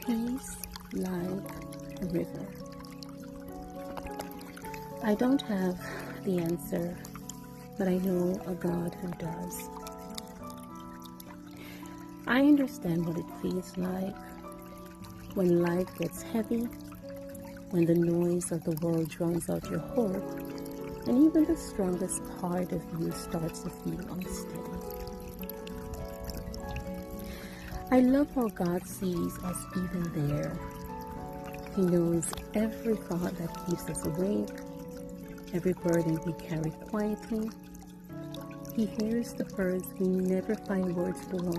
Peace like a river. I don't have the answer, but I know a God who does. I understand what it feels like when life gets heavy, when the noise of the world drowns out your hope, and even the strongest part of you starts to feel unsteady. I love how God sees us even there. He knows every thought that keeps us awake, every burden we carry quietly. He hears the words we never find words for,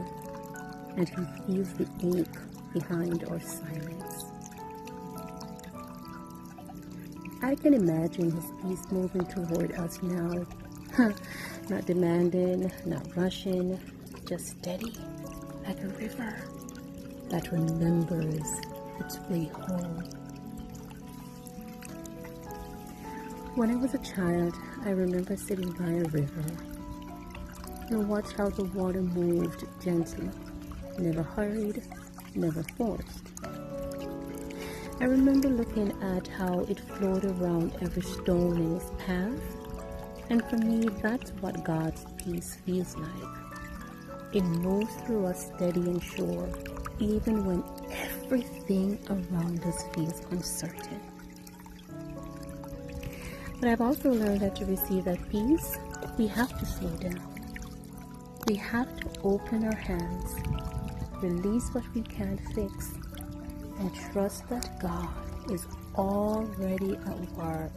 and He feels the ache behind our silence. I can imagine His peace moving toward us now. Not demanding, not rushing, just steady, like a river that remembers its way home. When I was a child, I remember sitting by a river and watched how the water moved gently, never hurried, never forced. I remember looking at how it flowed around every stone in its path, and for me, that's what God's peace feels like. It moves through us steady and sure, even when everything around us feels uncertain. But I've also learned that to receive that peace, we have to slow down. We have to open our hands, release what we can't fix, and trust that God is already at work,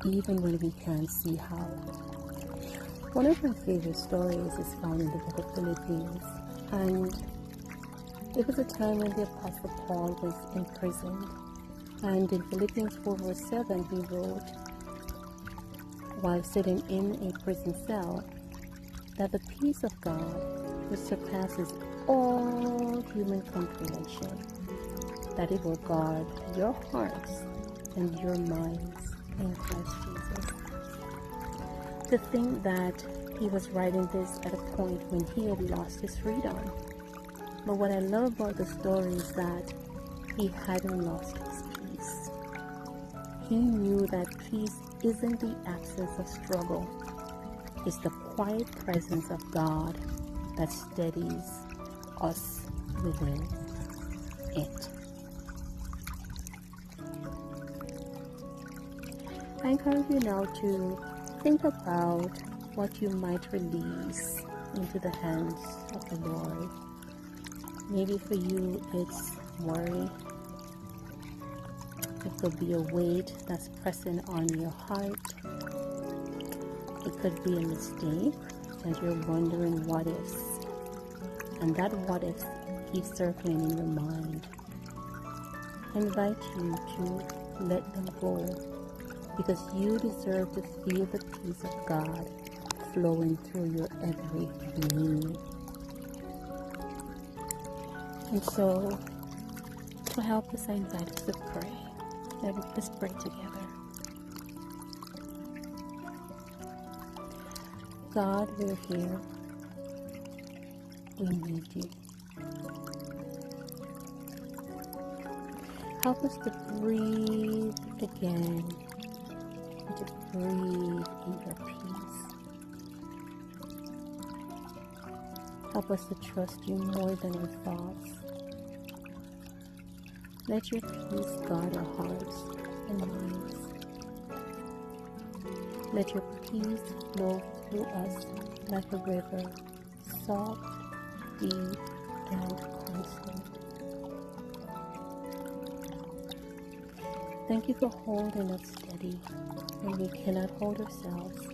even when we can't see how. One of my favorite stories is found in the book of Philippians, and it was a time when the Apostle Paul was imprisoned. And in Philippians 4 verse 7 he wrote, while sitting in a prison cell, that the peace of God, which surpasses all human comprehension, that it will guard your hearts and your minds in Christ Jesus. To think that he was writing this at a point when he had lost his freedom. But what I love about the story is that he hadn't lost his peace. He knew that peace isn't the absence of struggle. It's the quiet presence of God that steadies us within it. I encourage you now to think about what you might release into the hands of the Lord. Maybe for you it's worry. It could be a weight that's pressing on your heart. It could be a mistake and you're wondering what ifs. And that what if keeps circling in your mind. I invite you to let them go, because you deserve to feel the peace of God flowing through your every being. And so, to help us, I invite us to pray. Let's pray together. God, we're here. We need you. Help us to breathe again, and to breathe in your peace. Help us to trust you more than our thoughts. Let your peace guard our hearts and minds. Let your peace flow through us like a river, soft, deep, and constant. Thank you for holding us steady when we cannot hold ourselves.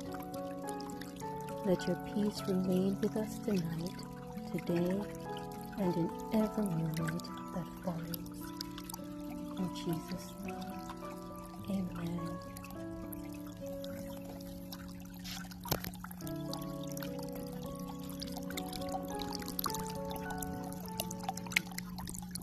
Let your peace remain with us tonight, today, and in every moment that follows. In Jesus' name.